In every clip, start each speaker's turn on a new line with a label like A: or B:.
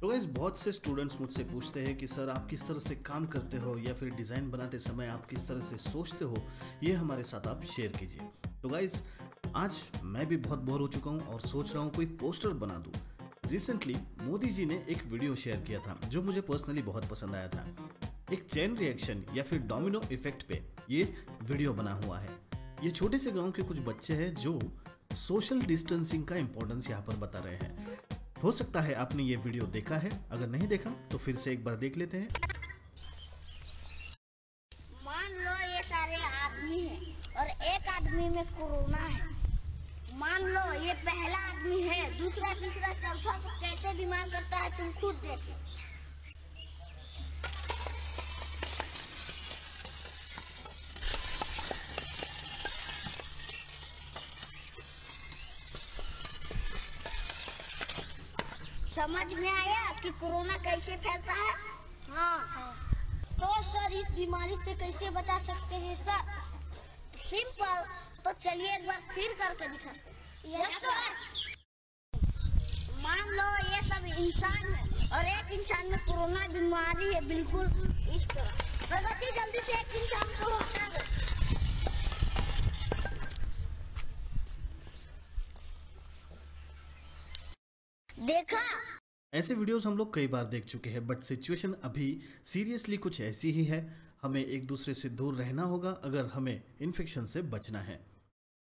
A: तो गाइस बहुत से स्टूडेंट्स मुझसे पूछते हैं कि सर आप किस तरह से काम करते हो या फिर डिज़ाइन बनाते समय आप किस तरह से सोचते हो, ये हमारे साथ आप शेयर कीजिए। तो गाइस आज मैं भी बहुत बोर हो चुका हूँ और सोच रहा हूँ कोई पोस्टर बना दूँ। रिसेंटली मोदी जी ने एक वीडियो शेयर किया था जो मुझे पर्सनली बहुत पसंद आया था। एक चेन रिएक्शन या फिर डोमिनो इफेक्ट पे ये वीडियो बना हुआ है। ये छोटे से गांव के कुछ बच्चे हैं जो सोशल डिस्टेंसिंग का इम्पोर्टेंस यहाँ पर बता रहे हैं। हो सकता है आपने ये वीडियो देखा है, अगर नहीं देखा तो फिर से एक बार देख लेते हैं।
B: मान लो ये सारे आदमी हैं और एक आदमी में कोरोना है। मान लो ये पहला आदमी है, दूसरा तीसरा चौथा को कैसे बीमार करता है तुम खुद देखो। समझ में आया कि कोरोना कैसे फैलता है? हाँ। तो सर इस बीमारी से कैसे बचा सकते हैं सर? सिंपल। तो चलिए एक बार फिर करके दिखाते हैं। Yes sir. मान लो ये सब इंसान है और एक इंसान में कोरोना बीमारी है, बिल्कुल इस तरह। प्रगति जल्दी से एक इंसान को हटा दो। देखा?
A: ऐसे वीडियोस हम लोग कई बार देख चुके हैं, बट सिचुएशन अभी सीरियसली कुछ ऐसी ही है। हमें एक दूसरे से दूर रहना होगा अगर हमें इन्फेक्शन से बचना है।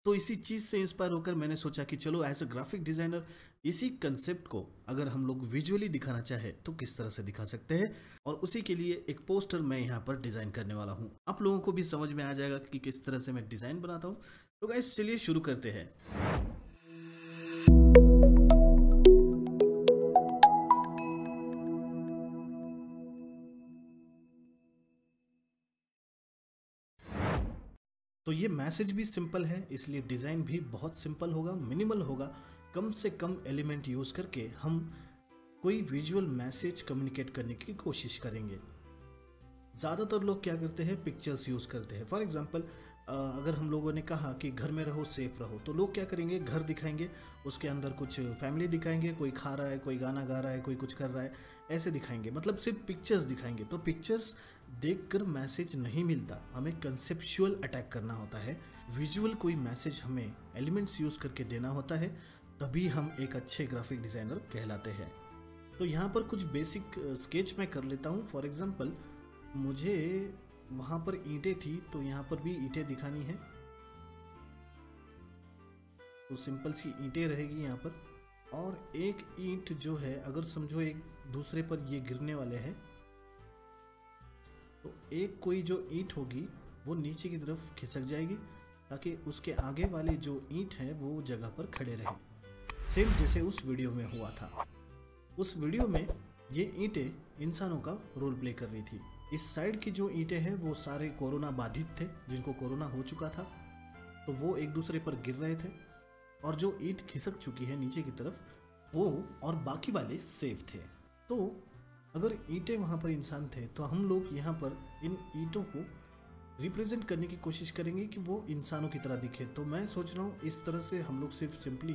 A: तो इसी चीज़ से इंस्पायर होकर मैंने सोचा कि चलो एज अ ग्राफिक डिज़ाइनर इसी कंसेप्ट को अगर हम लोग विजुअली दिखाना चाहे तो किस तरह से दिखा सकते हैं, और उसी के लिए एक पोस्टर मैं यहाँ पर डिज़ाइन करने वाला हूँ। आप लोगों को भी समझ में आ जाएगा कि किस तरह से मैं डिज़ाइन बनाता हूँ। तो गाइस चलिए शुरू करते हैं। तो ये मैसेज भी सिंपल है, इसलिए डिज़ाइन भी बहुत सिंपल होगा, मिनिमल होगा। कम से कम एलिमेंट यूज़ करके हम कोई विजुअल मैसेज कम्युनिकेट करने की कोशिश करेंगे। ज़्यादातर लोग क्या करते हैं, पिक्चर्स यूज़ करते हैं। फॉर एग्जांपल अगर हम लोगों ने कहा कि घर में रहो, सेफ रहो, तो लोग क्या करेंगे, घर दिखाएंगे, उसके अंदर कुछ फैमिली दिखाएंगे, कोई खा रहा है, कोई गाना गा रहा है, कोई कुछ कर रहा है, ऐसे दिखाएंगे। मतलब सिर्फ पिक्चर्स दिखाएंगे। तो पिक्चर्स देखकर मैसेज नहीं मिलता, हमें कंसेप्चुअल अटैक करना होता है। विजुअल कोई मैसेज हमें एलिमेंट्स यूज़ करके देना होता है, तभी हम एक अच्छे ग्राफिक डिज़ाइनर कहलाते हैं। तो यहाँ पर कुछ बेसिक स्केच मैं कर लेता हूँ। फॉर एग्जांपल मुझे वहाँ पर ईंटें थी, तो यहाँ पर भी ईंटें दिखानी है। तो सिंपल सी ईंटें रहेगी यहाँ पर, और एक ईंट जो है अगर समझो एक दूसरे पर ये गिरने वाले हैं, तो एक कोई जो ईंट होगी वो नीचे की तरफ खिसक जाएगी ताकि उसके आगे वाले जो ईंट है वो जगह पर खड़े रहे। सेम जैसे उस वीडियो में हुआ था। उस वीडियो में ये ईंटें इंसानों का रोल प्ले कर रही थी। इस साइड की जो ईंटें हैं वो सारे कोरोना बाधित थे, जिनको कोरोना हो चुका था, तो वो एक दूसरे पर गिर रहे थे। और जो ईंट खिसक चुकी है नीचे की तरफ, वो और बाकी वाले सेफ थे। तो अगर ईंटें वहाँ पर इंसान थे तो हम लोग यहाँ पर इन ईंटों को रिप्रेजेंट करने की कोशिश करेंगे कि वो इंसानों की तरह दिखे। तो मैं सोच रहा हूँ इस तरह से हम लोग सिर्फ सिंपली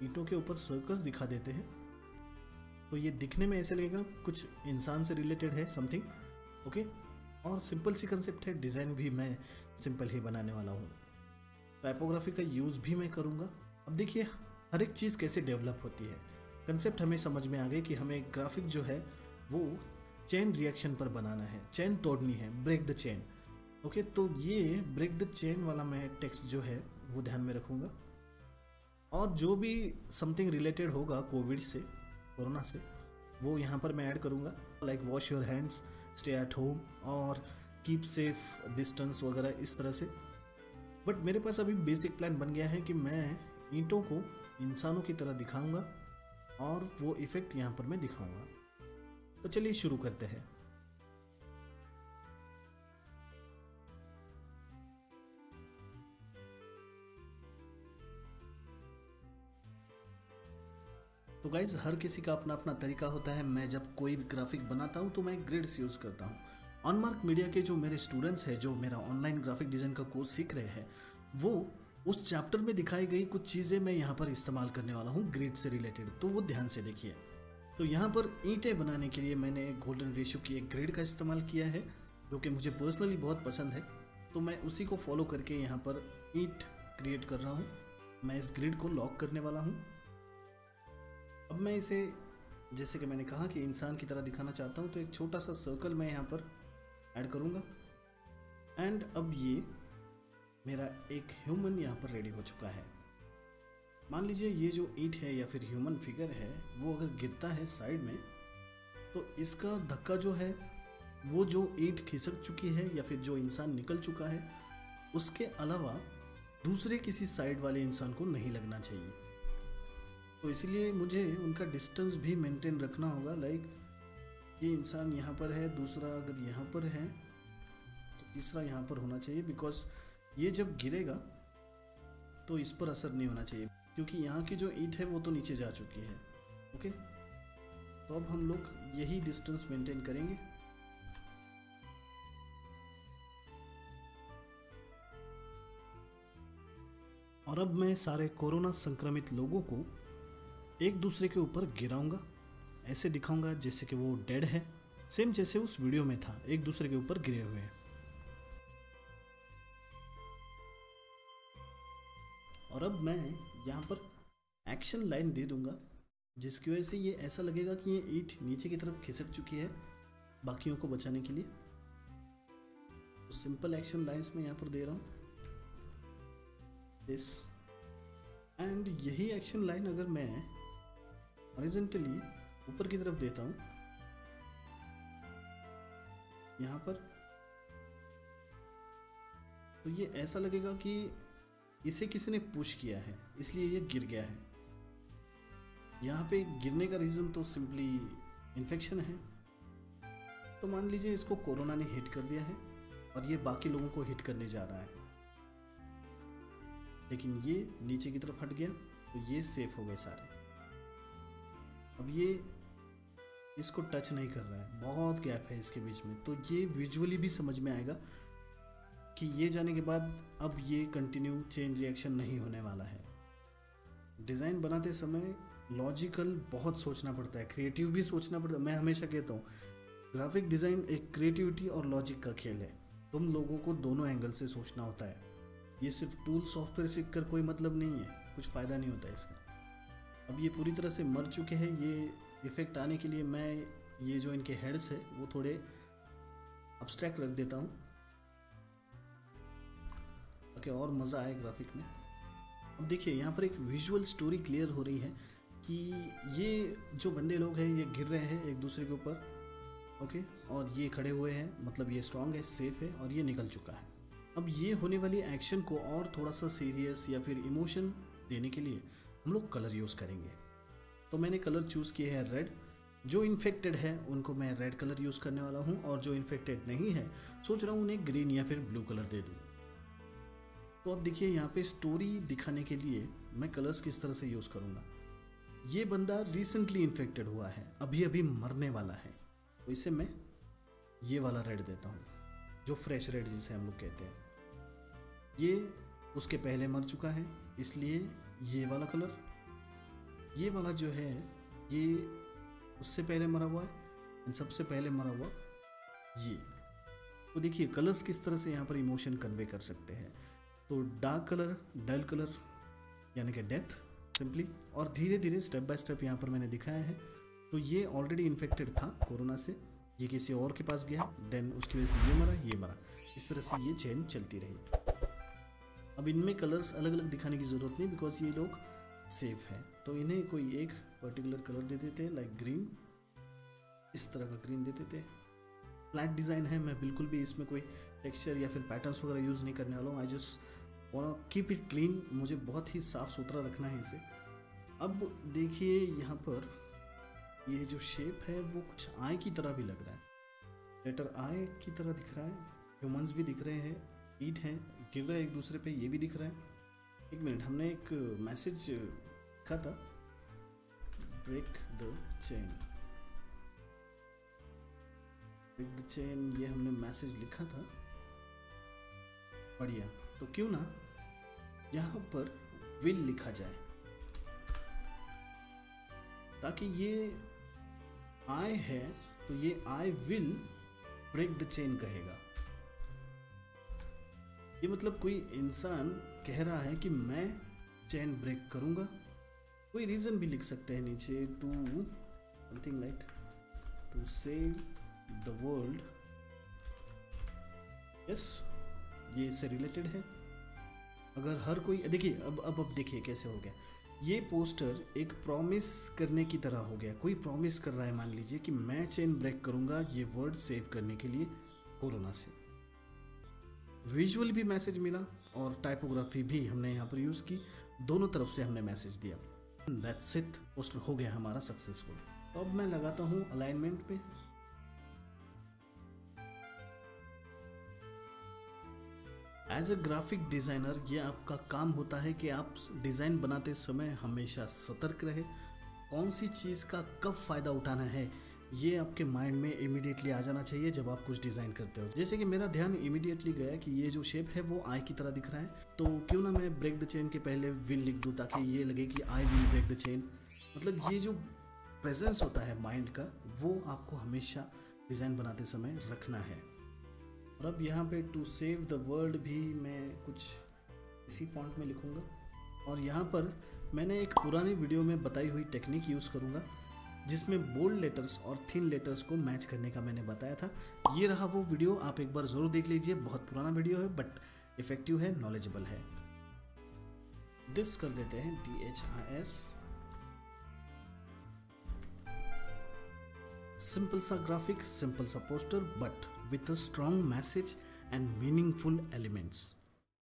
A: ईंटों के ऊपर सर्कस दिखा देते हैं, तो ये दिखने में ऐसे लगेगा कुछ इंसान से रिलेटेड है, समथिंग। ओके, और सिंपल सी कंसेप्ट है। डिज़ाइन भी मैं सिंपल ही बनाने वाला हूँ। टाइपोग्राफी का यूज़ भी मैं करूँगा। अब देखिए हर एक चीज़ कैसे डेवलप होती है। कंसेप्ट हमें समझ में आ गई कि हमें ग्राफिक जो है वो चेन रिएक्शन पर बनाना है, चेन तोड़नी है, ब्रेक द चेन। ओके, तो ये ब्रेक द चेन वाला मैं टेक्स्ट जो है वो ध्यान में रखूँगा, और जो भी समथिंग रिलेटेड होगा कोविड से, कोरोना से, वो यहाँ पर मैं ऐड करूँगा। Like wash your hands, stay at home और कीप सेफ डिस्टेंस वगैरह इस तरह से। बट मेरे पास अभी बेसिक प्लान बन गया है कि मैं ईंटों को इंसानों की तरह दिखाऊंगा और वो इफेक्ट यहाँ पर मैं दिखाऊंगा। तो चलिए शुरू करते हैं। तो गाइज हर किसी का अपना अपना तरीका होता है। मैं जब कोई भी ग्राफिक बनाता हूँ तो मैं ग्रिड्स यूज़ करता हूँ। ऑनमार्क मीडिया के जो मेरे स्टूडेंट्स हैं, जो मेरा ऑनलाइन ग्राफिक डिज़ाइन का कोर्स सीख रहे हैं, वो उस चैप्टर में दिखाई गई कुछ चीज़ें मैं यहाँ पर इस्तेमाल करने वाला हूँ ग्रिड से रिलेटेड। तो वो ध्यान से देखिए। तो यहाँ पर ईंटें बनाने के लिए मैंने गोल्डन रेशियो की एक ग्रिड का इस्तेमाल किया है, जो कि मुझे पर्सनली बहुत पसंद है। तो मैं उसी को फॉलो करके यहाँ पर ईंट क्रिएट कर रहा हूँ। मैं इस ग्रिड को लॉक करने वाला हूँ। अब मैं इसे, जैसे कि मैंने कहा कि इंसान की तरह दिखाना चाहता हूँ, तो एक छोटा सा सर्कल मैं यहाँ पर ऐड करूँगा। एंड अब ये मेरा एक ह्यूमन यहाँ पर रेडी हो चुका है। मान लीजिए ये जो ईंट है या फिर ह्यूमन फिगर है, वो अगर गिरता है साइड में, तो इसका धक्का जो है वो जो ईंट खिसक चुकी है या फिर जो इंसान निकल चुका है उसके अलावा दूसरे किसी साइड वाले इंसान को नहीं लगना चाहिए। तो इसलिए मुझे उनका डिस्टेंस भी मेंटेन रखना होगा। लाइक ये इंसान यहाँ पर है, दूसरा अगर यहाँ पर है तो तीसरा यहाँ पर होना चाहिए, बिकॉज ये जब गिरेगा तो इस पर असर नहीं होना चाहिए, क्योंकि यहाँ की जो ईंट है वो तो नीचे जा चुकी है। ओके, तो अब हम लोग यही डिस्टेंस मेंटेन करेंगे। और अब मैं सारे कोरोना संक्रमित लोगों को एक दूसरे के ऊपर गिराऊंगा, ऐसे दिखाऊंगा जैसे कि वो डेड है, सेम जैसे उस वीडियो में था, एक दूसरे के ऊपर गिरे हुए हैं। और अब मैं यहाँ पर एक्शन लाइन दे दूंगा, जिसकी वजह से ये ऐसा लगेगा कि ये ईंट नीचे की तरफ खिसक चुकी है बाकियों को बचाने के लिए। तो सिंपल एक्शन लाइंस में यहाँ पर दे रहा हूँ दिस, एंड यही एक्शन लाइन अगर मैं हॉरिजॉन्टली ऊपर की तरफ देता हूँ यहाँ पर, तो ये ऐसा लगेगा कि इसे किसी ने पुश किया है इसलिए ये गिर गया है। यहाँ पे गिरने का रीज़न तो सिंपली इन्फेक्शन है। तो मान लीजिए इसको कोरोना ने हिट कर दिया है और ये बाकी लोगों को हिट करने जा रहा है, लेकिन ये नीचे की तरफ हट गया तो ये सेफ हो गए सारे। अब ये इसको टच नहीं कर रहा है, बहुत गैप है इसके बीच में, तो ये विजुअली भी समझ में आएगा कि ये जाने के बाद अब ये कंटिन्यू चेन रिएक्शन नहीं होने वाला है। डिज़ाइन बनाते समय लॉजिकल बहुत सोचना पड़ता है, क्रिएटिव भी सोचना पड़ता है। मैं हमेशा कहता हूँ ग्राफिक डिज़ाइन एक क्रिएटिविटी और लॉजिक का खेल है। तुम लोगों को दोनों एंगल से सोचना होता है। ये सिर्फ टूल सॉफ्टवेयर सीख कर कोई मतलब नहीं है, कुछ फ़ायदा नहीं होता इसका। अब ये पूरी तरह से मर चुके हैं। ये इफ़ेक्ट आने के लिए मैं ये जो इनके हेड्स है वो थोड़े अब्स्ट्रैक्ट रख देता हूँ ताकि और मज़ा आए ग्राफिक में। अब देखिए यहाँ पर एक विजुअल स्टोरी क्लियर हो रही है कि ये जो बंदे लोग हैं ये गिर रहे हैं एक दूसरे के ऊपर, ओके, और ये खड़े हुए हैं, मतलब ये स्ट्रांग है, सेफ है, और ये निकल चुका है। अब ये होने वाली एक्शन को और थोड़ा सा सीरियस या फिर इमोशन देने के लिए हम लोग कलर यूज़ करेंगे। तो मैंने कलर चूज़ किए हैं रेड। जो इन्फेक्टेड है उनको मैं रेड कलर यूज़ करने वाला हूँ, और जो इन्फेक्टेड नहीं है सोच रहा हूँ उन्हें ग्रीन या फिर ब्लू कलर दे दूँ। तो अब देखिए यहाँ पे स्टोरी दिखाने के लिए मैं कलर्स किस तरह से यूज़ करूँगा। ये बंदा रिसेंटली इन्फेक्टेड हुआ है, अभी अभी मरने वाला है, तो इसे मैं ये वाला रेड देता हूँ, जो फ्रेश रेड जिसे हम लोग कहते हैं। ये उसके पहले मर चुका है इसलिए ये वाला कलर, ये वाला जो है ये उससे पहले मरा हुआ है, सबसे पहले मरा हुआ ये। तो देखिए कलर्स किस तरह से यहाँ पर इमोशन कन्वे कर सकते हैं। तो डार्क कलर, डल कलर यानी कि डेथ सिंपली, और धीरे धीरे स्टेप बाय स्टेप यहाँ पर मैंने दिखाया है। तो ये ऑलरेडी इन्फेक्टेड था कोरोना से, ये किसी और के पास गया, देन उसकी वजह से ये मरा, इस तरह से ये चेन चलती रही। अब इनमें कलर्स अलग अलग दिखाने की ज़रूरत नहीं, बिकॉज ये लोग सेफ हैं। तो इन्हें कोई एक पर्टिकुलर कलर दे देते हैं, लाइक ग्रीन, इस तरह का ग्रीन दे देते हैं। फ्लैट डिज़ाइन है, मैं बिल्कुल भी इसमें कोई टेक्सचर या फिर पैटर्न्स वगैरह यूज़ नहीं करने वाला हूँ। I just want keep it clean, मुझे बहुत ही साफ़ सुथरा रखना है इसे। अब देखिए यहाँ पर ये जो शेप है वो कुछ आई की तरह भी लग रहा है, लेटर आई की तरह दिख रहा है। ह्यूमंस भी दिख रहे हैं, ईट हैं, गिर रहे हैं एक दूसरे पे, ये भी दिख रहा है। एक मिनट, हमने एक मैसेज लिखा था, break the chain, break the chain, ये हमने मैसेज लिखा था, बढ़िया। तो क्यों ना यहाँ पर विल लिखा जाए, ताकि ये आई है तो ये I will break the chain कहेगा। ये मतलब कोई इंसान कह रहा है कि मैं चेन ब्रेक करूंगा। कोई रीजन भी लिख सकते हैं नीचे, to something like to save the world. Yes, ये इससे रिलेटेड है। अगर हर कोई देखिए, अब देखिए कैसे हो गया। ये पोस्टर एक प्रॉमिस करने की तरह हो गया। कोई प्रॉमिस कर रहा है, मान लीजिए कि मैं चेन ब्रेक करूंगा ये वर्ड सेव करने के लिए कोरोना से। विजुअल भी मैसेज मिला और टाइपोग्राफी भी हमने यहाँ पर यूज़ की, दोनों तरफ से हमने मैसेज दिया। दैट्स इट, पोस्टर हो गया हमारा सक्सेसफुल। तो अब मैं लगाता हूँ अलाइनमेंट पे। एज अ ग्राफिक डिज़ाइनर ये आपका काम होता है कि आप डिज़ाइन बनाते समय हमेशा सतर्क रहे। कौन सी चीज़ का कब फ़ायदा उठाना है ये आपके माइंड में इमीडिएटली आ जाना चाहिए जब आप कुछ डिज़ाइन करते हो। जैसे कि मेरा ध्यान इमीडिएटली गया कि ये जो शेप है वो आई की तरह दिख रहा है, तो क्यों ना मैं ब्रेक द चेन के पहले विल लिख दूँ ताकि ये लगे कि I will break the chain. मतलब ये जो प्रेजेंस होता है माइंड का, वो आपको हमेशा डिज़ाइन बनाते समय रखना है। और अब यहाँ पे टू सेव द वर्ल्ड भी मैं कुछ इसी फॉन्ट में लिखूँगा। और यहाँ पर मैंने एक पुरानी वीडियो में बताई हुई टेक्निक यूज़ करूँगा जिसमें बोल्ड लेटर्स और थिन लेटर्स को मैच करने का मैंने बताया था। ये रहा वो वीडियो, आप एक बार ज़रूर देख लीजिए। बहुत पुराना वीडियो है बट इफ़ेक्टिव है, नॉलेजेबल है। दिस कर देते हैं DHIS। सिंपल सा ग्राफिक, सिंपल सा poster but with a strong message and meaningful elements.